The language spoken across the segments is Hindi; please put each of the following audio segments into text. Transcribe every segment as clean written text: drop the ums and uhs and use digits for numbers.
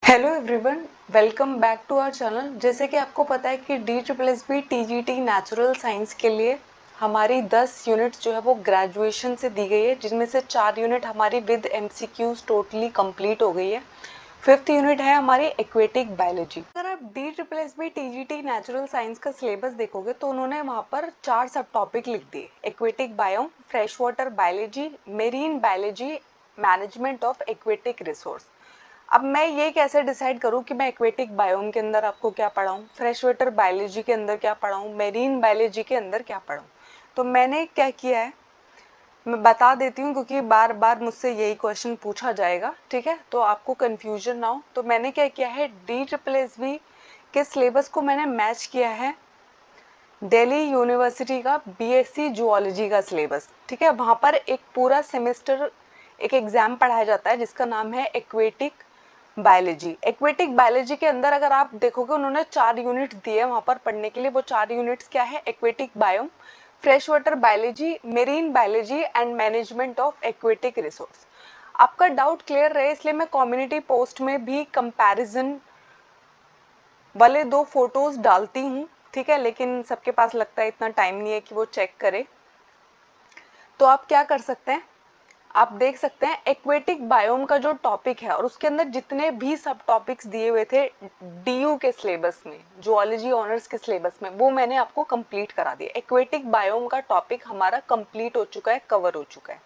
Hello everyone, welcome back to our channel. जैसे कि आपको पता है कि DSSB TGT नेचुरल साइंस के लिए हमारी 10 यूनिट्स जो है वो ग्रेजुएशन से दी गई है, जिनमें से 4 यूनिट हमारी विद MCQs टोटली कंप्लीट हो गई है। 5th यूनिट है हमारी एक्वेटिक बायोलॉजी। अगर आप DSSB TGT नेचुरल साइंस का सिलेबस देखोगे तो उन्होंने वहाँ पर 4 सब टॉपिक लिख दिए: aquatic biome, fresh water biology, marine biology, management of aquatic resource. अब मैं ये कैसे डिसाइड करूँ कि मैं एक्वेटिक बायोम के अंदर आपको क्या पढ़ाऊँ, फ्रेश वाटर बायोलॉजी के अंदर क्या पढ़ाऊँ, मेरीन बायोलॉजी के अंदर क्या पढ़ाऊँ। तो मैंने क्या किया है, मैं बता देती हूँ क्योंकि बार बार मुझसे यही क्वेश्चन पूछा जाएगा, ठीक है, तो आपको कन्फ्यूजन ना हो। तो मैंने क्या किया है, DSSB के सिलेबस को मैंने मैच किया है दिल्ली यूनिवर्सिटी का BSc जूलॉजी का सिलेबस, ठीक है। वहाँ पर एक पूरा सेमेस्टर एक एग्ज़ाम पढ़ाया जाता है जिसका नाम है एक्वेटिक बायोलॉजी। एक्वेटिक बायोलॉजी के अंदर अगर आप देखोगे उन्होंने 4 यूनिट दिए वहाँ पर पढ़ने के लिए। वो 4 यूनिट्स क्या है: aquatic biome, fresh water biology, marine biology and management of aquatic resource. आपका डाउट क्लियर रहे इसलिए मैं कम्युनिटी पोस्ट में भी कंपैरिजन वाले 2 फोटोज डालती हूँ, ठीक है, लेकिन सबके पास लगता है इतना टाइम नहीं है कि वो चेक करे। तो आप क्या कर सकते हैं, आप देख सकते हैं एक्वेटिक बायोम का जो टॉपिक है और उसके अंदर जितने भी सब टॉपिक्स दिए हुए थे DU के सिलेबस में, जूलॉजी ऑनर्स के सिलेबस में, वो मैंने आपको कंप्लीट करा दिया। एक्वेटिक बायोम का टॉपिक हमारा कंप्लीट हो चुका है, कवर हो चुका है।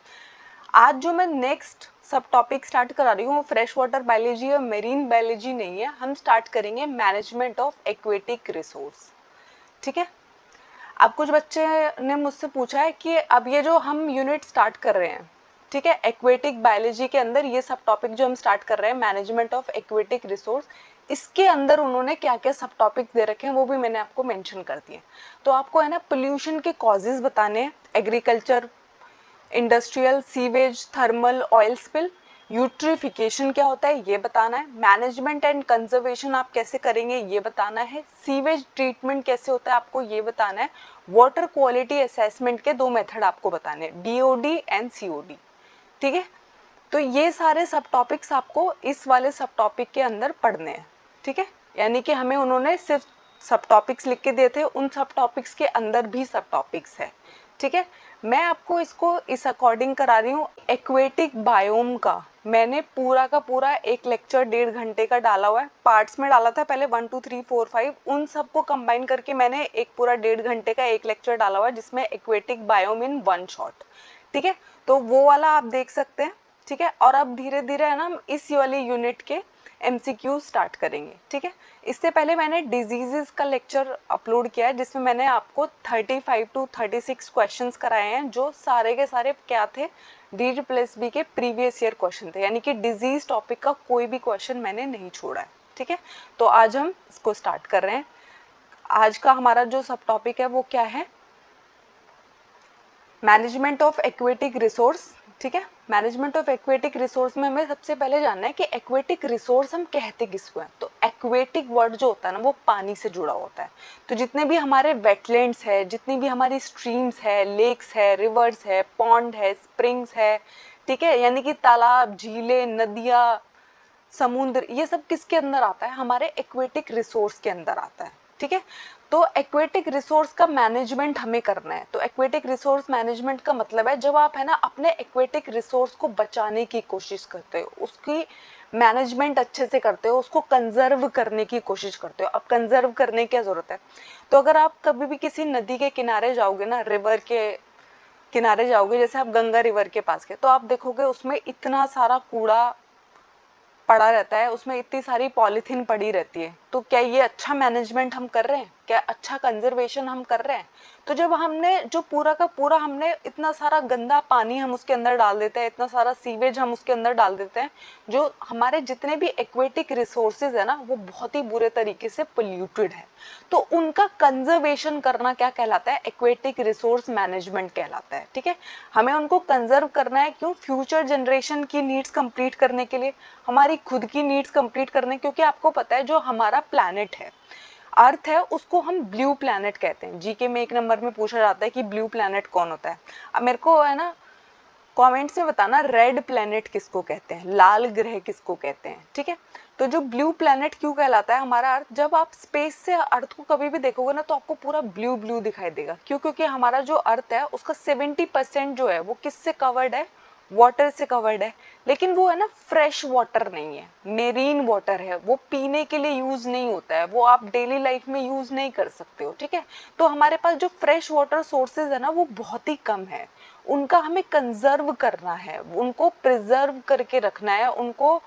आज जो मैं नेक्स्ट सब टॉपिक स्टार्ट करा रही हूँ वो फ्रेश वाटर बायोलॉजी और मेरीन बायोलॉजी नहीं है, हम स्टार्ट करेंगे मैनेजमेंट ऑफ एक्वेटिक रिसोर्स, ठीक है। अब कुछ बच्चे ने मुझसे पूछा है कि अब ये जो हम यूनिट स्टार्ट कर रहे हैं, ठीक है, एक्वेटिक बायोलॉजी के अंदर ये सब टॉपिक जो हम स्टार्ट कर रहे हैं मैनेजमेंट ऑफ एक्वेटिक रिसोर्स, इसके अंदर उन्होंने क्या क्या सब टॉपिक दे रखे हैं वो भी मैंने आपको मेंशन कर दिए। तो आपको है ना पोल्यूशन के कॉजेज बताने हैं, agriculture, industrial, sewage, thermal, oil spill, eutrophication क्या होता है ये बताना है, मैनेजमेंट एंड कंजर्वेशन आप कैसे करेंगे ये बताना है, सीवेज ट्रीटमेंट कैसे होता है आपको ये बताना है, वाटर क्वालिटी असेसमेंट के 2 मेथड आपको बताने हैं, BOD एंड COD, ठीक है। तो ये सारे सब टॉपिक्स आपको इस वाले सब टॉपिक के अंदर पढ़ने हैं, ठीक है। यानी कि हमें उन्होंने सिर्फ सब टॉपिक्स लिख के दिए थे, उन सब टॉपिक्स के अंदर भी सब टॉपिक्स है, ठीक है। मैं आपको इसको इस अकॉर्डिंग करा रही हूँ। एक्वेटिक बायोम का मैंने पूरा का पूरा एक लेक्चर 1.5 घंटे का डाला हुआ है, पार्ट्स में डाला था पहले 1 2 3 4 5, उन सबको कंबाइन करके मैंने एक पूरा 1.5 घंटे का एक लेक्चर डाला हुआ है जिसमें एक्वेटिक बायोम इन 1 शॉट, ठीक है। तो वो वाला आप देख सकते हैं, ठीक है। और अब धीरे धीरे है ना हम इस वाली यूनिट के MCQ स्टार्ट करेंगे, ठीक है। इससे पहले मैंने डिजीजेस का लेक्चर अपलोड किया है जिसमें मैंने आपको 35 to 36 क्वेश्चंस कराए हैं, जो सारे के सारे क्या थे, DSSB के प्रीवियस ईयर क्वेश्चन थे, यानी कि डिजीज टॉपिक का कोई भी क्वेश्चन मैंने नहीं छोड़ा है, ठीक है। तो आज हम इसको स्टार्ट कर रहे हैं। आज का हमारा जो सब टॉपिक है वो क्या है, मैनेजमेंट ऑफ एक्वेटिक रिसोर्स, ठीक है। मैनेजमेंट ऑफ एक्वेटिक रिसोर्स में हमें सबसे पहले जानना है कि एक्वेटिक रिसोर्स हम कहते किसको हैं। तो एक्वेटिक वर्ड जो होता है ना वो पानी से जुड़ा होता है। तो जितने भी हमारे वेटलैंड्स है, जितनी भी हमारी स्ट्रीम्स है, लेक्स है, रिवर्स है, पॉन्ड है, स्प्रिंग्स है, ठीक है, यानी कि तालाब, झीलें, नदियाँ, समुद्र, ये सब किसके अंदर आता है, हमारे एक्वेटिक रिसोर्स के अंदर आता है, ठीक है। तो एक्वेटिक रिसोर्स का मैनेजमेंट हमें करना है। तो एक्वेटिक रिसोर्स मैनेजमेंट का मतलब है जब आप है ना अपने एक्वेटिक रिसोर्स को बचाने की कोशिश करते हो, उसकी मैनेजमेंट अच्छे से करते हो, उसको कंजर्व करने की कोशिश करते हो। अब कंजर्व करने की क्या जरूरत है, तो अगर आप कभी भी किसी नदी के किनारे जाओगे ना, रिवर के किनारे जाओगे, जैसे आप गंगा रिवर के पास के, तो आप देखोगे उसमें इतना सारा कूड़ा पड़ा रहता है, उसमें इतनी सारी पॉलीथीन पड़ी रहती है। तो क्या ये अच्छा मैनेजमेंट हम कर रहे हैं, क्या अच्छा कंजर्वेशन हम कर रहे हैं? तो जब हमने जो पूरा का पूरा हमने इतना सारा गंदा पानी हम उसके अंदर डाल देते हैं, इतना सारा सीवेज हम उसके अंदर डाल देते हैं, जो हमारे जितने भी एक्वेटिक रिसोर्सेज है ना वो बहुत ही बुरे तरीके से पोल्यूटेड है। तो उनका कंजर्वेशन करना क्या कहलाता है, एक्वेटिक रिसोर्स मैनेजमेंट कहलाता है, ठीक है। हमें उनको कंजर्व करना है, क्यों, फ्यूचर जनरेशन की नीड्स कंप्लीट करने के लिए, हमारी खुद की नीड्स कंप्लीट करने, क्योंकि आपको पता है जो हमारा प्लैनेट है, अर्थ है, उसको हम ब्लू प्लैनेट कहते हैं। जीके में 1 नंबर में पूछा जाता है कि ब्लू प्लैनेट कौन होता है। अब मेरे को है ना कमेंट्स में बताना रेड प्लैनेट किसको कहते हैं, लाल ग्रह किसको कहते हैं, ठीक है। तो जो ब्लू प्लैनेट क्यों कहलाता है हमारा अर्थ, जब आप स्पेस से अर्थ को कभी भी देखोगे ना तो आपको पूरा ब्लू ब्लू दिखाई देगा। क्यों? क्योंकि हमारा जो अर्थ है उसका 70% जो है वो किससे कवर्ड है, वाटर से कवर्ड है। लेकिन वो है ना फ्रेश वाटर नहीं है, मेरीन वाटर है, वो पीने के लिए यूज नहीं होता है, वो आप डेली लाइफ में यूज नहीं कर सकते हो, ठीक है। तो हमारे पास जो फ्रेश वाटर सोर्सेज है ना वो बहुत ही कम है, उनका हमें कंजर्व करना है, उनको प्रिजर्व करके रखना है, उनको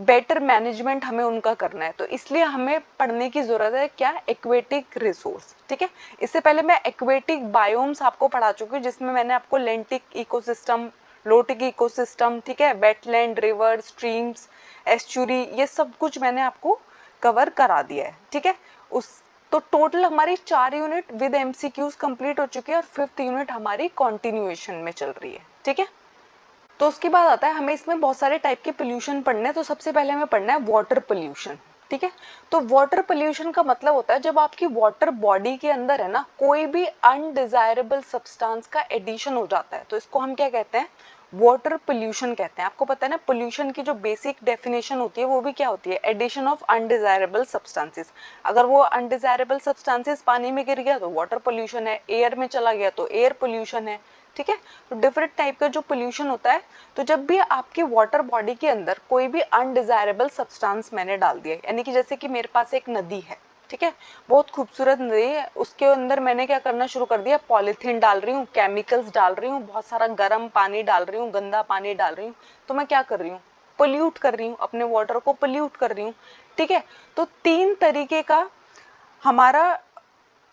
बेटर मैनेजमेंट हमें उनका करना है। तो इसलिए हमें पढ़ने की जरूरत है क्या, एक्वेटिक रिसोर्स, ठीक है। इससे पहले मैं एक्वेटिक बायोम्स आपको पढ़ा चुकी हूँ, जिसमें मैंने आपको लेंटिक इकोसिस्टम, लोटिक इकोसिस्टम, ठीक है, वेटलैंड, रिवर, स्ट्रीम्स, एस्चुरी, ये सब कुछ मैंने आपको कवर करा दिया है, ठीक है। उस तो टोटल हमारी 4 यूनिट विद एमसीक्यूज कंप्लीट हो चुकी है और 5th यूनिट हमारी कंटिन्यूएशन में चल रही है, ठीक है। तो उसके बाद आता है हमें इसमें बहुत सारे टाइप के पोल्यूशन पढ़ने हैं। तो सबसे पहले हमें पढ़ना है वाटर पोल्यूशन, ठीक है। तो वाटर पोल्यूशन का मतलब होता है जब आपकी वाटर बॉडी के अंदर है ना कोई भी अनडिजायरेबल सब्सटेंस का एडिशन हो जाता है, तो इसको हम क्या कहते हैं, वाटर पोल्यूशन कहते हैं। आपको पता है ना पोल्यूशन की जो बेसिक डेफिनेशन होती है वो भी क्या होती है, एडिशन ऑफ अनडिजायरेबल सब्सटेंसेस। अगर वो अनडिजायरेबल सब्सटेंसेस पानी में गिर गया तो वाटर पोल्यूशन है, एयर में चला गया तो एयर पोल्यूशन है, ठीक है। तो डिफरेंट टाइप का जो पोल्यूशन होता है, तो जब भी आपकी वाटर बॉडी के अंदर कोई भी अनडिजायरेबल सब्सटेंस मैंने डाल दिया, यानी कि जैसे कि मेरे पास एक नदी है, ठीक है, बहुत खूबसूरत नदी है, उसके अंदर मैंने क्या करना शुरू कर दिया, पॉलीथीन डाल रही हूँ, केमिकल्स डाल रही हूँ, बहुत सारा गर्म पानी डाल रही हूँ, गंदा पानी डाल रही हूँ, तो मैं क्या कर रही हूँ, पोल्यूट कर रही हूँ, अपने वाटर को पोल्यूट कर रही हूँ, ठीक है। तो 3 तरीके का हमारा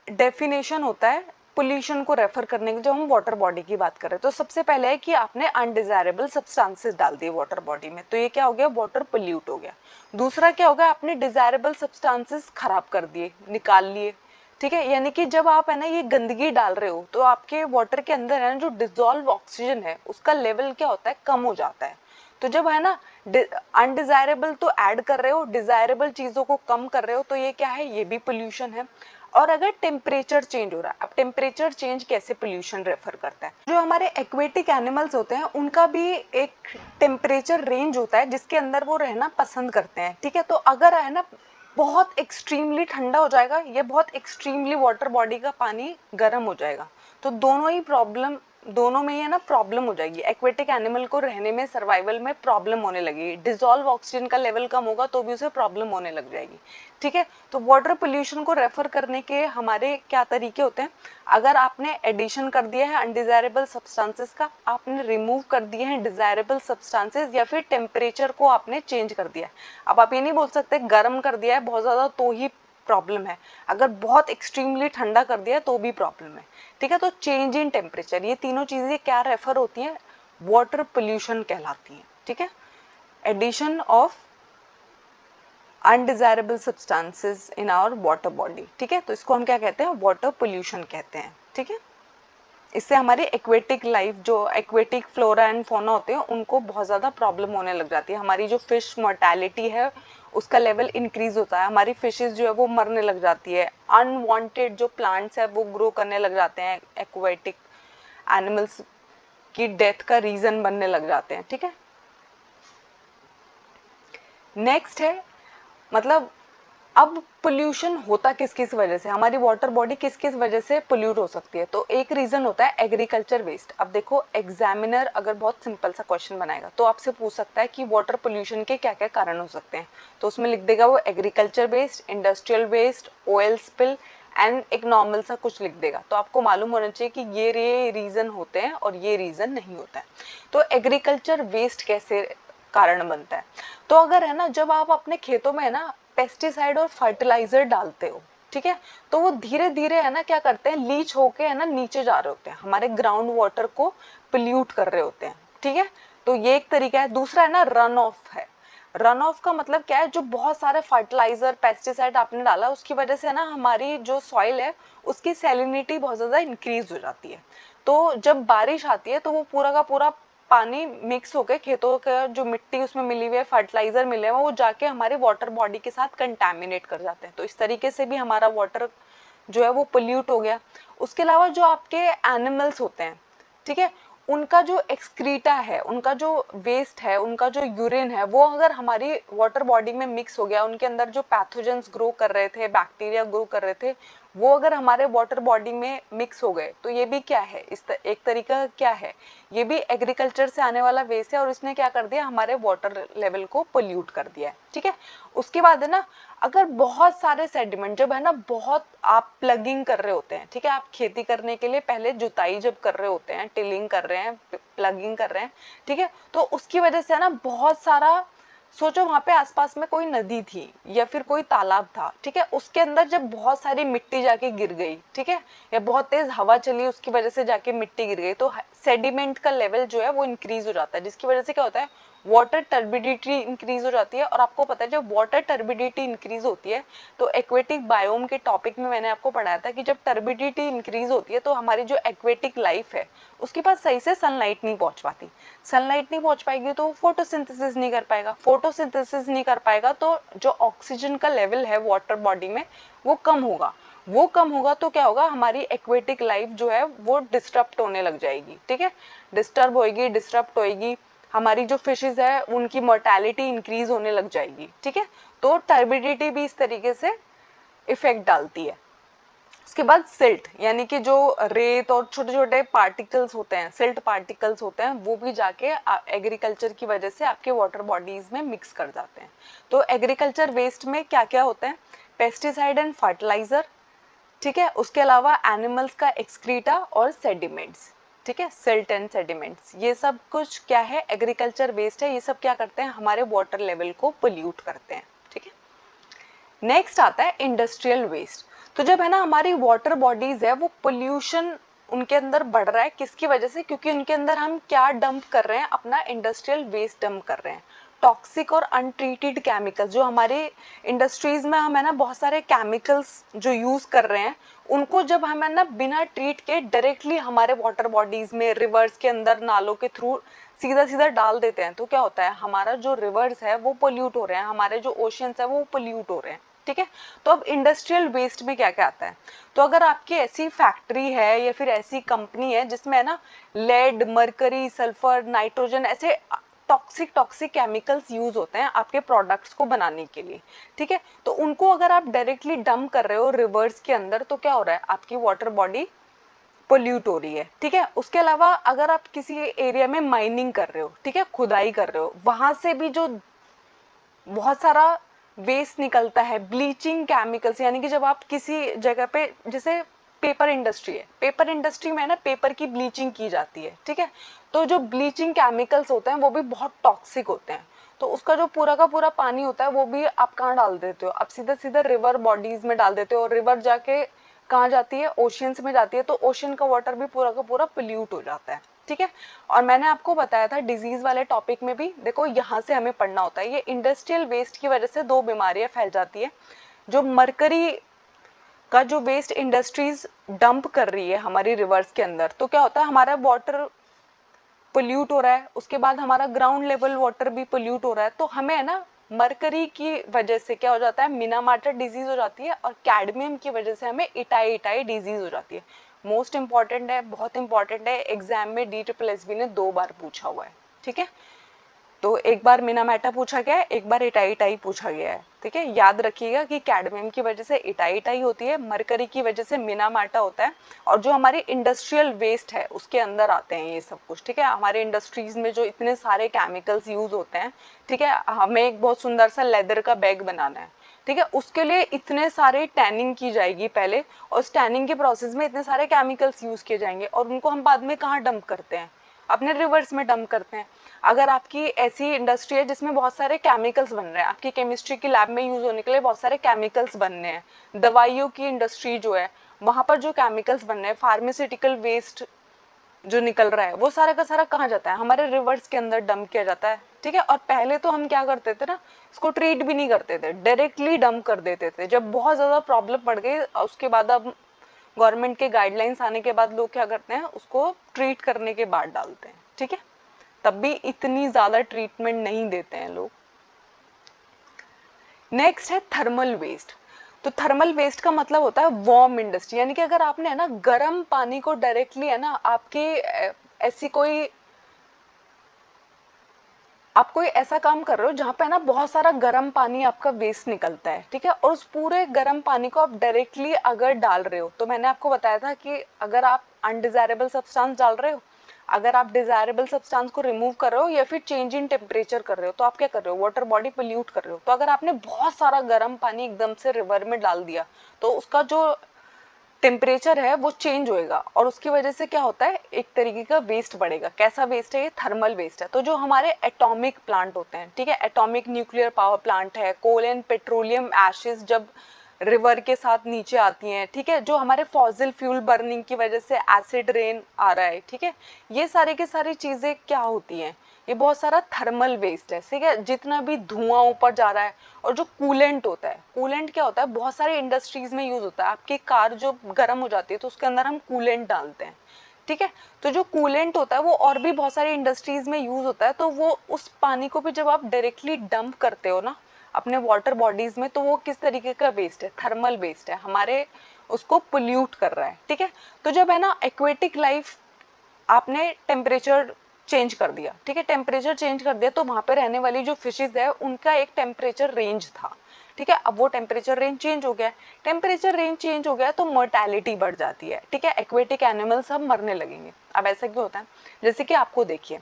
डेफिनेशन होता है पोल्यूशन को रेफर करने की, जब हम वाटर बॉडी की बात कर रहे हैं। तो सबसे पहले है कि आपने अनडिजायरेबल सब्सटेंसेस डाल दिए वाटर बॉडी में, तो ये क्या हो गया, वाटर पोल्यूट हो गया। दूसरा क्या होगा, आपने डिजायरेबल सब्सटेंसेस खराब कर दिए, निकाल लिए, ठीक है। यानी कि जब आप है ना ये गंदगी डाल रहे हो तो आपके वाटर के अंदर है ना जो डिजोल्व ऑक्सीजन है उसका लेवल क्या होता है, कम हो जाता है। तो जब है ना अनडिजायरेबल तो ऐड कर रहे हो, डिजायरेबल चीजों को कम कर रहे हो, तो ये क्या है, ये भी पोल्यूशन है। और अगर टेम्परेचर चेंज हो रहा है, अब टेम्परेचर चेंज कैसे पोल्यूशन रेफर करता है, जो हमारे एक्वेटिक एनिमल्स होते हैं उनका भी एक टेम्परेचर रेंज होता है जिसके अंदर वो रहना पसंद करते हैं, ठीक है। तो अगर है ना बहुत एक्सट्रीमली ठंडा हो जाएगा या बहुत एक्सट्रीमली वाटर बॉडी का पानी गर्म हो जाएगा, तो दोनों में ही है ना प्रॉब्लम हो जाएगी, एक्वेटिक एनिमल को रहने में, सर्वाइवल में प्रॉब्लम होने लगेगी। डिजोल्व ऑक्सीजन का लेवल कम होगा तो भी उसे प्रॉब्लम होने लग जाएगी, ठीक है। तो वाटर पोल्यूशन को रेफर करने के हमारे क्या तरीके होते हैं, अगर आपने एडिशन कर दिया है अनडिजायरेबल सब्सटेंसेस का, आपने रिमूव कर दिए हैं डिजायरेबल सब्सटेंसेस, या फिर टेम्परेचर को आपने चेंज कर दिया है। अब आप ये नहीं बोल सकते गर्म कर दिया है बहुत ज्यादा तो ही प्रॉब्लम है, अगर बहुत एक्सट्रीमली ठंडा कर दिया तो भी प्रॉब्लम है, ठीक है। तो चेंज इन टेम्परेचर, ये तीनों चीजें क्या रेफर होती हैं, वाटर पोल्यूशन कहलाती हैं, ठीक है। Addition of undesirable substances in our water body, ठीक है। तो इसको हम क्या कहते हैं, वाटर पोल्यूशन कहते हैं, ठीक है। इससे हमारी एक्वेटिक लाइफ, जो एक्वेटिक फ्लोरा एंड फौना होते हैं उनको बहुत ज़्यादा प्रॉब्लम होने लग जाती है। हमारी जो फिश मोर्टेलिटी है उसका लेवल इंक्रीज होता है, हमारी फिशेस जो है वो मरने लग जाती है, अनवांटेड जो प्लांट्स है वो ग्रो करने लग जाते हैं, एक्वेटिक एनिमल्स की डेथ का रीजन बनने लग जाते हैं, ठीक है। नेक्स्ट है मतलब अब पोल्यूशन होता किस किस वजह से, हमारी वाटर बॉडी किस किस वजह से पोल्यूट हो सकती है। तो एक रीजन होता है एग्रीकल्चर वेस्ट। अब देखो एग्जामिनर अगर बहुत सिंपल सा क्वेश्चन बनाएगा तो आपसे पूछ सकता है कि वाटर पोल्यूशन के क्या क्या कारण हो सकते हैं, तो उसमें लिख देगा वो agriculture waste, industrial waste, oil spill and एक नॉर्मल सा कुछ लिख देगा। तो आपको मालूम होना चाहिए कि ये रीजन होते हैं और ये रीजन नहीं होता है। तो एग्रीकल्चर वेस्ट कैसे कारण बनता है, तो अगर है ना जब आप अपने खेतों में है ना पेस्टिसाइड और फर्टिलाइजर डालते हो, ठीक है, तो वो धीरे धीरे है ना क्या करते हैं, लीच होके है ना नीचे जा रहे होते हैं, हमारे ग्राउंड वाटर को पोल्यूट कर रहे होते हैं, ठीक है। तो ये एक तरीका है। दूसरा है ना रन ऑफ है। रन ऑफ का मतलब क्या है, जो बहुत सारे फर्टिलाइजर पेस्टिसाइड आपने डाला उसकी वजह से ना हमारी जो सॉइल है उसकी सैलिनिटी बहुत ज्यादा इंक्रीज हो जाती है। तो जब बारिश आती है तो वो पूरा का पूरा पानी मिक्स होकर खेतों का जो मिट्टी उसमें मिली हुई है, फर्टिलाइजर मिले हुए, वो जाके हमारे वाटर बॉडी के साथ कंटैमिनेट कर जाते हैं। तो इस तरीके से भी हमारा वाटर जो है वो पोल्यूट हो गया। उसके अलावा जो आपके एनिमल्स होते हैं, ठीक है, उनका जो एक्सक्रीटा है, उनका जो वेस्ट है, उनका जो यूरिन है, वो अगर हमारी वाटर बॉडी में मिक्स हो गया, उनके अंदर जो पैथोजेंस ग्रो कर रहे थे, बैक्टीरिया ग्रो कर रहे थे, वो अगर हमारे वाटर बॉडी में मिक्स हो गए, तो ये भी क्या है, एक तरीका क्या है, ये भी एग्रीकल्चर से आने वाला वेस्ट है, और इसने क्या कर दिया, हमारे वाटर लेवल को पोल्यूट कर दिया है। ठीक है, उसके बाद है ना, अगर बहुत सारे सेडिमेंट, जब है ना बहुत आप प्लगिंग कर रहे होते हैं, ठीक है, आप खेती करने के लिए पहले जुताई जब कर रहे होते हैं, टिलिंग कर रहे हैं, प्लगिंग कर रहे हैं, ठीक है, तो उसकी वजह से है ना बहुत सारा, सोचो वहां पे आसपास में कोई नदी थी या फिर कोई तालाब था, ठीक है, उसके अंदर जब बहुत सारी मिट्टी जाके गिर गई, ठीक है, या बहुत तेज हवा चली उसकी वजह से जाके मिट्टी गिर गई, तो सेडिमेंट का लेवल जो है वो इंक्रीज हो जाता है, जिसकी वजह से क्या होता है, वाटर टर्बिडिटी इंक्रीज हो जाती है। और आपको पता है जब वाटर टर्बिडिटी इंक्रीज होती है, तो एक्वेटिक बायोम के टॉपिक में मैंने आपको पढ़ाया था कि जब टर्बिडिटी इंक्रीज होती है तो हमारी जो एक्वेटिक लाइफ है उसके पास सही से सनलाइट नहीं पहुंच पाती, सनलाइट नहीं पहुंच पाएगी तो फोटोसिंथेसिस नहीं कर पाएगा, फोटोसिंथेसिस नहीं कर पाएगा तो जो ऑक्सीजन का लेवल है वाटर बॉडी में वो कम होगा, वो कम होगा तो क्या होगा, हमारी एक्वेटिक लाइफ जो है वो डिस्टर्ब होने लग जाएगी। ठीक है, डिस्टर्ब होएगी, डिस्टर्ब होएगी, हमारी जो फिशेज है उनकी मोर्टेलिटी इंक्रीज होने लग जाएगी। ठीक है, तो टर्बिडिटी भी इस तरीके से इफेक्ट डालती है। उसके बाद सिल्ट, यानी कि जो रेत और छोटे छोटे पार्टिकल्स होते हैं, सिल्ट पार्टिकल्स होते हैं, वो भी जाके एग्रीकल्चर की वजह से आपके वाटर बॉडीज में मिक्स कर जाते हैं। तो एग्रीकल्चर वेस्ट में क्या क्या होते हैं, पेस्टिसाइड एंड फर्टिलाइजर, ठीक है, उसके अलावा एनिमल्स का एक्सक्रीटा और सेडिमेंट्स, ठीक है, सिल्ट एंड सेडिमेंट्स, ये सब कुछ क्या है, एग्रीकल्चर वेस्ट है। ये सब क्या करते हैं, हमारे वाटर लेवल को पोल्यूट करते हैं। ठीक है, नेक्स्ट आता है इंडस्ट्रियल वेस्ट। तो जब है ना हमारी वाटर बॉडीज है वो पोल्यूशन उनके अंदर बढ़ रहा है, किसकी वजह से, क्योंकि उनके अंदर हम क्या डंप कर रहे हैं, अपना इंडस्ट्रियल वेस्ट डंप कर रहे हैं, टॉक्सिक और अनट्रीटेड केमिकल्स। जो हमारे इंडस्ट्रीज में हम है ना बहुत सारे केमिकल्स जो यूज कर रहे हैं, उनको जब हम है ना बिना ट्रीट के डायरेक्टली हमारे वाटर बॉडीज में, रिवर्स के अंदर, नालों के थ्रू सीधा सीधा डाल देते हैं, तो क्या होता है, हमारा जो रिवर्स है वो पोल्यूट हो रहे हैं, हमारे जो ओशियंस है वो पोल्यूट हो रहे हैं। ठीक है, तो अब इंडस्ट्रियल वेस्ट में क्या क्या आता है, तो अगर आपकी ऐसी फैक्ट्री है या फिर ऐसी कंपनी है जिसमें है ना लेड, मरकरी, सल्फर, नाइट्रोजन, ऐसे टॉक्सिक केमिकल्स यूज होते हैं आपके प्रोडक्ट्स को बनाने के लिए, ठीक है, तो उनको अगर आप डायरेक्टली डंप कर रहे हो रिवर्स के अंदर, तो क्या हो रहा है, आपकी वाटर बॉडी पोल्यूट हो रही है। ठीक है, उसके अलावा अगर आप किसी एरिया में माइनिंग कर रहे हो, ठीक है, खुदाई कर रहे हो, वहां से भी जो बहुत सारा वेस्ट निकलता है, ब्लीचिंग केमिकल्स, यानी कि जब आप किसी जगह पे, जैसे पेपर इंडस्ट्री है, पेपर इंडस्ट्री में ना पेपर की ब्लीचिंग की जाती है, ठीक है, तो जो ब्लीचिंग केमिकल्स होते हैं वो भी बहुत टॉक्सिक होते हैं, तो उसका जो पूरा का पूरा पानी होता है वो भी आप कहाँ डाल देते हो, आप सीधा सीधा रिवर बॉडीज में डाल देते हो, और रिवर जाके कहाँ जाती है, ओशियंस में जाती है, तो ओशियन का वाटर भी पूरा का पूरा पोल्यूट हो जाता है। ठीक है, और मैंने आपको बताया था डिजीज वाले टॉपिक में भी, देखो यहाँ से हमें पढ़ना होता है, ये इंडस्ट्रियल वेस्ट की वजह से दो बीमारियां फैल जाती है। जो मरकरी का जो वेस्ट इंडस्ट्रीज डंप कर रही है हमारी रिवर्स के अंदर, तो क्या होता है, हमारा वाटर पोल्यूट हो रहा है, उसके बाद हमारा ग्राउंड लेवल वाटर भी पोल्यूट हो रहा है, तो हमें है ना मरकरी की वजह से क्या हो जाता है, मिनामाटर डिजीज हो जाती है, और कैडमियम की वजह से हमें इटाई इटाई डिजीज हो जाती है। मोस्ट इंपॉर्टेंट है, बहुत इंपॉर्टेंट है, एग्जाम में DSSB ने 2 बार पूछा हुआ है। ठीक है, तो एक बार मिनामाटा पूछा गया है, एक बार इटाई इटाई पूछा गया है। ठीक है, याद रखिएगा कि कैडमियम की वजह से इटाई इटाई होती है, मरकरी की वजह से मिनामाटा होता है, और जो हमारे इंडस्ट्रियल वेस्ट है उसके अंदर आते हैं ये सब कुछ। ठीक है, हमारे इंडस्ट्रीज में जो इतने सारे केमिकल्स यूज होते हैं, ठीक है, हमें एक बहुत सुंदर सा लेदर का बैग बनाना है, ठीक है, उसके लिए इतने सारे टैनिंग की जाएगी पहले, और उस टैनिंग के प्रोसेस में इतने सारे केमिकल्स यूज किए जाएंगे, और उनको हम बाद में कहाँ डंप करते हैं, अपने रिवर्स में डंप करते हैं। अगर आपकी ऐसी इंडस्ट्री है जिसमें बहुत सारे केमिकल्स बन रहे हैं, आपकी केमिस्ट्री की लैब में यूज होने के लिए बहुत सारे केमिकल्स बन रहे हैं, दवाइयों की इंडस्ट्री जो है वहां पर जो केमिकल्स बन रहे हैं, फार्मास्यूटिकल वेस्ट जो निकल रहा है, वो सारा का सारा कहाँ जाता है, हमारे रिवर्स के अंदर डंप किया जाता है। ठीक है, और पहले तो हम क्या करते थे ना, इसको ट्रीट भी नहीं करते थे, डायरेक्टली डंप कर देते थे। जब बहुत ज्यादा प्रॉब्लम पड़ गई उसके बाद, अब गवर्नमेंट के गाइडलाइंस आने के बाद लोग क्या करते हैं, उसको ट्रीट करने के बाद डालते हैं। ठीक है, तब भी इतनी ज्यादा ट्रीटमेंट नहीं देते हैं लोग। नेक्स्ट है थर्मल वेस्ट। तो थर्मल वेस्ट का मतलब होता है वार्म इंडस्ट्री, यानी कि अगर आपने है ना गर्म पानी को डायरेक्टली है ना आपके आप कोई ऐसा काम कर रहे हो जहाँ पे ना बहुत सारा गर्म पानी आपका वेस्ट निकलता है, ठीक है, और उस पूरे गर्म पानी को आप डायरेक्टली अगर डाल रहे हो, तो मैंने आपको बताया था कि अगर आप अनडिजायरेबल सब्सटेंस डाल रहे हो, अगर आप डिजायरेबल सब्सटेंस को रिमूव कर रहे हो या फिर चेंज इन टेम्परेचर कर रहे हो, तो आप क्या कर रहे हो, वाटर बॉडी पोल्यूट कर रहे हो। तो अगर आपने बहुत सारा गर्म पानी एकदम से रिवर में डाल दिया तो उसका जो टेम्परेचर है वो चेंज होएगा और उसकी वजह से क्या होता है, एक तरीके का वेस्ट बढ़ेगा। कैसा वेस्ट है, ये थर्मल वेस्ट है। तो जो हमारे एटॉमिक प्लांट होते हैं, ठीक है, एटॉमिक न्यूक्लियर पावर प्लांट है, कोल एंड पेट्रोलियम एशेस जब रिवर के साथ नीचे आती हैं, ठीक है, जो हमारे फॉसिल फ्यूल बर्निंग की वजह से एसिड रेन आ रहा है, ठीक है, ये सारी की सारी चीजें क्या होती हैं, ये बहुत सारा थर्मल वेस्ट है, ठीक है। जितना भी धुआं ऊपर जा रहा है, और जो कूलेंट होता है, कूलेंट क्या होता है, बहुत सारे इंडस्ट्रीज में यूज होता है। आपकी कार जो गर्म हो जाती है तो उसके अंदर हम कूलेंट डालते हैं, ठीक है। तो जो कूलेंट होता है वो और भी बहुत सारी इंडस्ट्रीज में यूज होता है। तो वो उस पानी को भी जब आप डायरेक्टली डंप करते हो ना अपने वाटर बॉडीज में, तो वो किस तरीके का वेस्ट है, थर्मल वेस्ट है, हमारे उसको पोल्यूट कर रहा है, ठीक है। तो जब है ना एक्वेटिक लाइफ, आपने टेम्परेचर चेंज कर दिया, ठीक है, टेम्परेचर चेंज कर दिया, तो वहां पे रहने वाली जो फिशेज है उनका एक टेम्परेचर रेंज था, ठीक है। अब वो टेम्परेचर रेंज चेंज हो गया, टेम्परेचर रेंज चेंज हो गया तो मोर्टेलिटी बढ़ जाती है, ठीक है, एक्वेटिक एनिमल्स सब मरने लगेंगे। अब ऐसा क्यों होता है, जैसे कि आपको देखिए,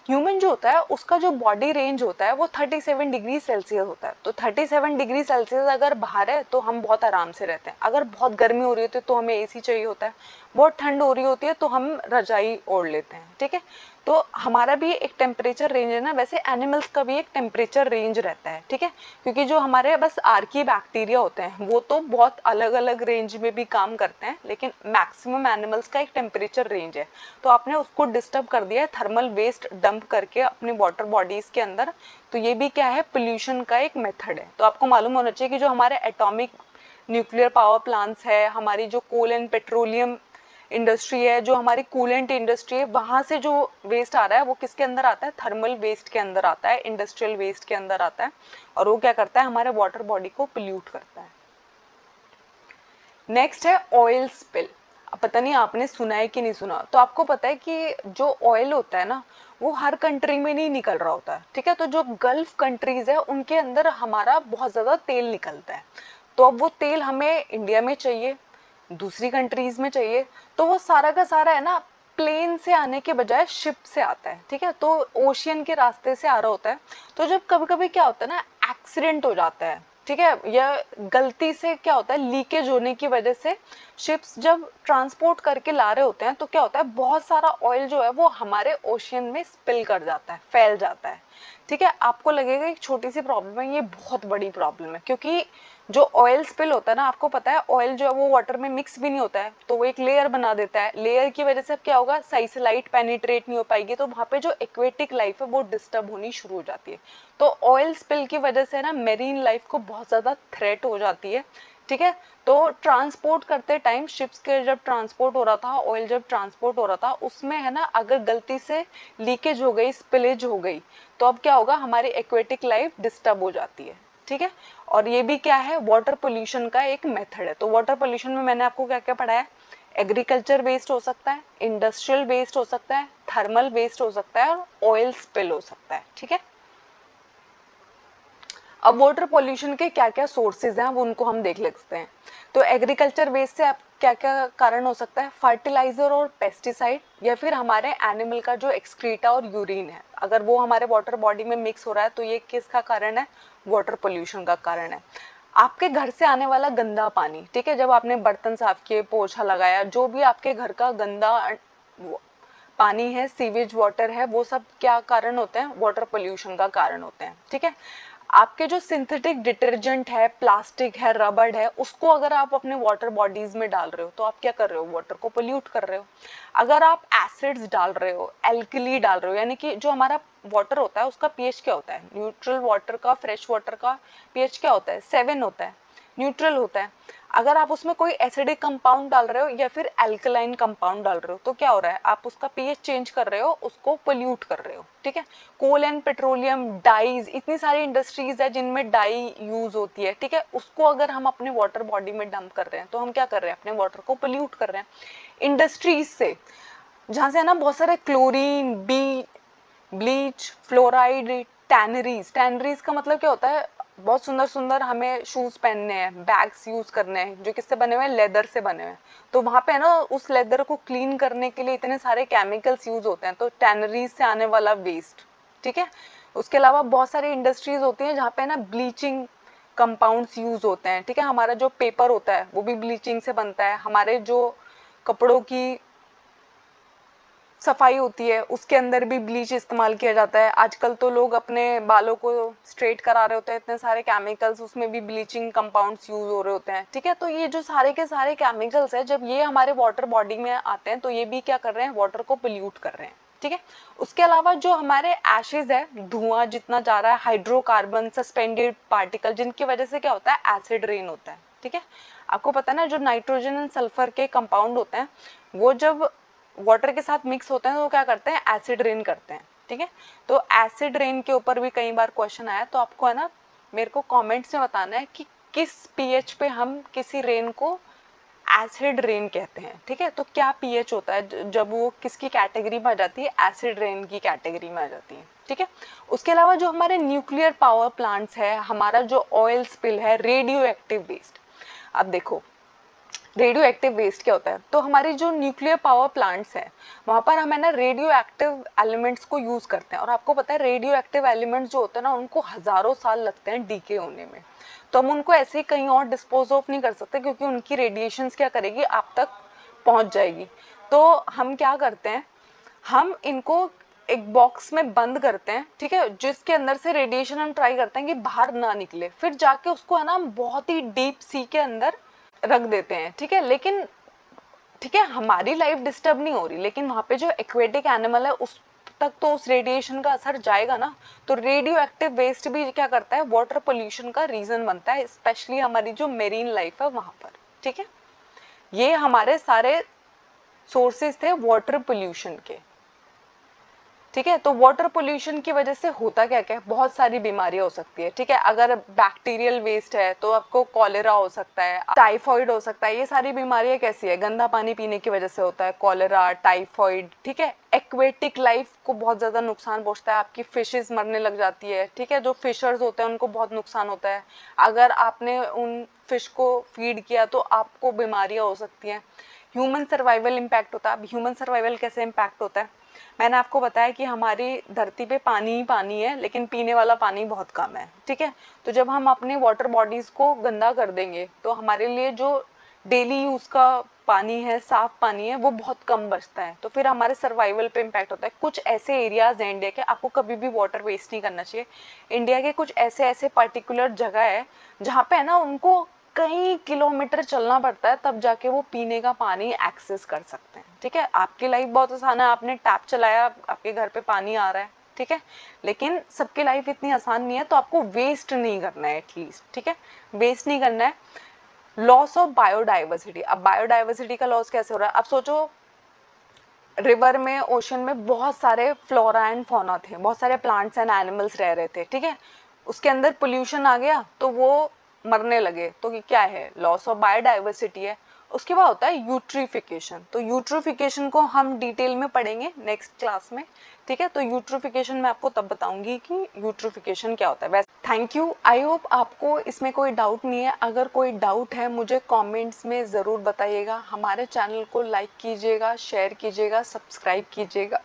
ह्यूमन जो होता है उसका जो बॉडी रेंज होता है वो 37 डिग्री सेल्सियस होता है। तो 37 डिग्री सेल्सियस अगर बाहर है तो हम बहुत आराम से रहते हैं, अगर बहुत गर्मी हो रही होती है तो हमें एसी चाहिए होता है, बहुत ठंड हो रही होती है तो हम रजाई ओढ़ लेते हैं, ठीक है। तो हमारा भी एक टेम्परेचर रेंज है ना, वैसे एनिमल्स का भी एक टेम्परेचर रेंज रहता है, ठीक है। क्योंकि जो हमारे बस आर्की बैक्टीरिया होते हैं वो तो बहुत अलग अलग रेंज में भी काम करते हैं, लेकिन मैक्सिमम एनिमल्स का एक टेम्परेचर रेंज है। तो आपने उसको डिस्टर्ब कर दिया है थर्मल वेस्ट डंप करके अपने वाटर बॉडीज के अंदर। तो ये भी क्या है, पोल्यूशन का एक मेथड है। तो आपको मालूम होना चाहिए कि जो हमारे एटॉमिक न्यूक्लियर पावर प्लांट्स है, हमारी जो कोल एंड पेट्रोलियम इंडस्ट्री है, जो हमारी कूलेंट इंडस्ट्री है, वहां से जो वेस्ट आ रहा है वो किसके अंदर आता है, थर्मल वेस्ट के अंदर आता है, इंडस्ट्रियल वेस्ट के अंदर आता है, और वो क्या करता है, हमारे वाटर बॉडी को पोल्यूट करता है। नेक्स्ट है ऑयल स्पिल। अब पता नहीं आपने सुना है कि नहीं सुना। तो आपको पता है कि जो ऑयल होता है ना वो हर कंट्री में नहीं निकल रहा होता है, ठीक है। तो जो गल्फ कंट्रीज है उनके अंदर हमारा बहुत ज्यादा तेल निकलता है। तो अब वो तेल हमें इंडिया में चाहिए, दूसरी कंट्रीज में चाहिए, तो वो सारा का सारा है ना प्लेन से आने के बजाय शिप से आता है, ठीक है। तो ओशियन के रास्ते से आ रहा होता है। तो जब कभी कभी क्या होता है ना, एक्सीडेंट हो जाता है, ठीक है, या गलती से क्या होता है, लीकेज होने की वजह से शिप्स जब ट्रांसपोर्ट करके ला रहे होते हैं तो क्या होता है, बहुत सारा ऑयल जो है वो हमारे ओशियन में स्पिल कर जाता है, फैल जाता है, ठीक है। आपको लगेगा एक छोटी सी प्रॉब्लम है, ये बहुत बड़ी प्रॉब्लम है, क्योंकि जो ऑयल स्पिल होता है ना, आपको पता है ऑयल जो है वो वाटर में मिक्स भी नहीं होता है, तो वो एक लेयर बना देता है। लेयर की वजह से अब क्या होगा, सही से लाइट पेनिट्रेट नहीं हो पाएगी, तो वहाँ पे जो एक्वेटिक लाइफ है वो डिस्टर्ब होनी शुरू हो जाती है। तो ऑयल स्पिल की वजह से ना मेरीन लाइफ को बहुत ज़्यादा थ्रेट हो जाती है, ठीक है। तो ट्रांसपोर्ट करते टाइम शिप्स के जब ट्रांसपोर्ट हो रहा था, ऑयल जब ट्रांसपोर्ट हो रहा था, उसमें है ना अगर गलती से लीकेज हो गई, स्पिलेज हो गई, तो अब क्या होगा, हमारी एक्वेटिक लाइफ डिस्टर्ब हो जाती है, ठीक है। और ये भी क्या है, वाटर पोल्यूशन का एक मेथड है। तो वाटर पोल्यूशन में मैंने आपको क्या क्या पढ़ाया, एग्रीकल्चर वेस्ट हो सकता है, इंडस्ट्रियल वेस्ट हो सकता है, थर्मल वेस्ट हो सकता है, और ऑयल स्पिल हो सकता है, ठीक है। अब वाटर पोल्यूशन के क्या क्या सोर्सेज हैं वो उनको हम देख लेते हैं। तो एग्रीकल्चर वेस्ट से आप क्या क्या कारण हो सकता है, फर्टिलाइजर और पेस्टिसाइड, या फिर हमारे एनिमल का जो एक्सक्रीटा और यूरिन है, अगर वो हमारे वाटर बॉडी में मिक्स हो रहा है तो ये किसका कारण है, वाटर पोल्यूशन का कारण है। आपके घर से आने वाला गंदा पानी, ठीक है, जब आपने बर्तन साफ किए, पोछा लगाया, जो भी आपके घर का गंदा पानी है, सीवेज वाटर है, वो सब क्या कारण होते हैं, वाटर पोल्यूशन का कारण होते हैं, ठीक है। आपके जो सिंथेटिक डिटर्जेंट है, प्लास्टिक है, रबड़ है, उसको अगर आप अपने वाटर बॉडीज में डाल रहे हो तो आप क्या कर रहे हो, वाटर को पोल्यूट कर रहे हो। अगर आप एसिड्स डाल रहे हो, एल्कली डाल रहे हो, यानी कि जो हमारा वाटर होता है उसका पीएच क्या होता है, न्यूट्रल वाटर का, फ्रेश वाटर का पीएच क्या होता है, 7 होता है, न्यूट्रल होता है। अगर आप उसमें कोई एसिडिक कंपाउंड डाल रहे हो या फिर अल्कलाइन कंपाउंड डाल रहे हो तो क्या हो रहा है, आप उसका पीएच चेंज कर रहे हो, उसको पोल्यूट कर रहे हो, ठीक है। कोल एंड पेट्रोलियम, डाइज, इतनी सारी इंडस्ट्रीज है जिनमें डाई यूज होती है, ठीक है, उसको अगर हम अपने वाटर बॉडी में डंप कर रहे हैं तो हम क्या कर रहे हैं, अपने वाटर को पोल्यूट कर रहे हैं। इंडस्ट्रीज से जहाँ से है ना बहुत सारे chlorine, bleach, fluoride, tanneries. Tanneries का मतलब क्या होता है, बहुत सुंदर सुंदर हमें शूज पहनने हैं, बैग्स यूज करने हैं जो किससे बने हुए हैं, लेदर से बने हुए हैं। तो वहां पे है ना उस लेदर को क्लीन करने के लिए इतने सारे केमिकल्स यूज होते हैं, तो टैनरीज से आने वाला वेस्ट, ठीक है। उसके अलावा बहुत सारी इंडस्ट्रीज होती हैं जहाँ पे ना ब्लीचिंग कंपाउंड्स यूज होते हैं, ठीक है। हमारा जो पेपर होता है वो भी ब्लीचिंग से बनता है, हमारे जो कपड़ों की सफाई होती है उसके अंदर भी ब्लीच इस्तेमाल किया जाता है। आजकल तो लोग अपने बालों को स्ट्रेट करा रहे होते हैं, इतने सारे केमिकल्स, उसमें भी ब्लीचिंग कंपाउंड्स यूज हो रहे होते हैं, ठीक है। तो ये जो सारे के सारे केमिकल्स है, जब ये हमारे वाटर बॉडी में आते हैं तो ये भी क्या कर रहे हैं, वाटर को पोल्यूट कर रहे हैं, ठीक है। उसके अलावा जो हमारे एशेज है, धुआं जितना जा रहा है, हाइड्रोकार्बन, सस्पेंडेड पार्टिकल, जिनकी वजह से क्या होता है, एसिड रेन होता है, ठीक है। आपको पता है ना जो नाइट्रोजन एंड सल्फर के कंपाउंड होते हैं वो जब वाटर के साथ मिक्स होते हैं तो वो क्या करते हैं, एसिड रेन करते हैं, ठीक है। तो एसिड रेन के ऊपर भी कई बार क्वेश्चन आया, तो आपको है ना मेरे को कमेंट्स में बताना है कि किस पीएच पे हम किसी रेन को एसिड रेन कहते हैं, ठीक है। तो क्या पीएच होता है जब वो किसकी कैटेगरी में आ जाती है, एसिड रेन की कैटेगरी में आ जाती है, ठीक है। उसके अलावा जो हमारे न्यूक्लियर पावर प्लांट्स है, हमारा जो ऑयल स्पिल है, रेडियो एक्टिव वेस्ट। अब देखो रेडियो एक्टिव वेस्ट क्या होता है, तो हमारी जो न्यूक्लियर पावर प्लांट्स हैं वहाँ पर हम है ना रेडियो एक्टिव एलिमेंट्स को यूज करते हैं, और आपको पता है रेडियो एक्टिव एलिमेंट्स जो होते हैं ना उनको हजारों साल लगते हैं डीके होने में। तो हम उनको ऐसे ही कहीं और डिस्पोज ऑफ नहीं कर सकते क्योंकि उनकी रेडिएशंस क्या करेगी, आप तक पहुंच जाएगी। तो हम क्या करते हैं, हम इनको एक बॉक्स में बंद करते हैं, ठीक है, जिसके अंदर से रेडिएशन हम ट्राई करते हैं कि बाहर ना निकले, फिर जाके उसको है ना हम बहुत ही डीप सी के अंदर रख देते हैं, ठीक है। लेकिन ठीक है हमारी लाइफ डिस्टर्ब नहीं हो रही, लेकिन वहाँ पे जो एक्वेटिक एनिमल है उस तक तो उस रेडिएशन का असर जाएगा ना। तो रेडियो एक्टिव वेस्ट भी क्या करता है, वाटर पोल्यूशन का रीजन बनता है, स्पेशली हमारी जो मेरीन लाइफ है वहाँ पर, ठीक है। ये हमारे सारे सोर्सेज थे वाटर पोल्यूशन के, ठीक है। तो वाटर पोल्यूशन की वजह से होता क्या क्या है, बहुत सारी बीमारियां हो सकती है, ठीक है। अगर बैक्टीरियल वेस्ट है तो आपको कॉलेरा हो सकता है, टाइफॉइड हो सकता है। ये सारी बीमारियां कैसी है, गंदा पानी पीने की वजह से होता है, कॉलेरा, टाइफॉइड, ठीक है। एक्वेटिक लाइफ को बहुत ज्यादा नुकसान पहुंचता है, आपकी फिशेस मरने लग जाती है, ठीक है। जो फिशर्स होते हैं उनको बहुत नुकसान होता है, अगर आपने उन फिश को फीड किया तो आपको बीमारियां हो सकती हैं। ह्यूमन सर्वाइवल इम्पैक्ट होता है। अब ह्यूमन सर्वाइवल कैसे इम्पैक्ट होता है, मैंने आपको बताया कि हमारी धरती पे पानी ही पानी है, लेकिन पीने वाला पानी बहुत कम है, ठीक है। तो जब हम अपने वाटर बॉडीज को गंदा कर देंगे तो हमारे लिए जो डेली यूज का पानी है, साफ पानी है, वो बहुत कम बचता है, तो फिर हमारे सर्वाइवल पे इम्पैक्ट होता है। कुछ ऐसे एरियाज हैं इंडिया के, आपको कभी भी वाटर वेस्ट नहीं करना चाहिए। इंडिया के कुछ ऐसे ऐसे पर्टिकुलर जगह है जहाँ पे है ना उनको कई किलोमीटर चलना पड़ता है तब जाके वो पीने का पानी एक्सेस कर सकते हैं, ठीक है। आपकी लाइफ बहुत आसान है, आपने टैप चलाया, आपके घर पे पानी आ रहा है, ठीक है। लेकिन सबकी लाइफ इतनी आसान नहीं है, तो आपको वेस्ट नहीं करना है एटलीस्ट, ठीक है, वेस्ट नहीं करना है। Loss of biodiversity. अब बायोडाइवर्सिटी का लॉस कैसे हो रहा है, अब सोचो रिवर में, ओशन में बहुत सारे फ्लोरा एंड फौना थे, बहुत सारे प्लांट्स एंड एनिमल्स रह रहे थे, ठीक है। उसके अंदर पोल्यूशन आ गया तो वो मरने लगे, तो क्या है, लॉस ऑफ बायोडाइवर्सिटी है। उसके बाद होता है यूट्रिफिकेशन। तो यूट्रिफिकेशन को हम डिटेल में पढ़ेंगे नेक्स्ट क्लास में, ठीक है। तो यूट्रिफिकेशन मैं आपको तब बताऊंगी कि यूट्रिफिकेशन क्या होता है। वैसे थैंक यू, आई होप आपको इसमें कोई डाउट नहीं है। अगर कोई डाउट है मुझे कमेंट्स में ज़रूर बताइएगा। हमारे चैनल को लाइक कीजिएगा, शेयर कीजिएगा, सब्सक्राइब कीजिएगा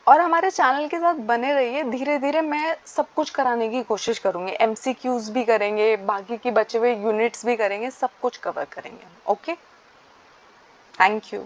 और हमारे चैनल के साथ बने रहिए। धीरे धीरे मैं सब कुछ कराने की कोशिश करूँगी, एमसीक्यूज भी करेंगे, बाकी की बचे हुए यूनिट्स भी करेंगे, सब कुछ कवर करेंगे। Okay, thank you.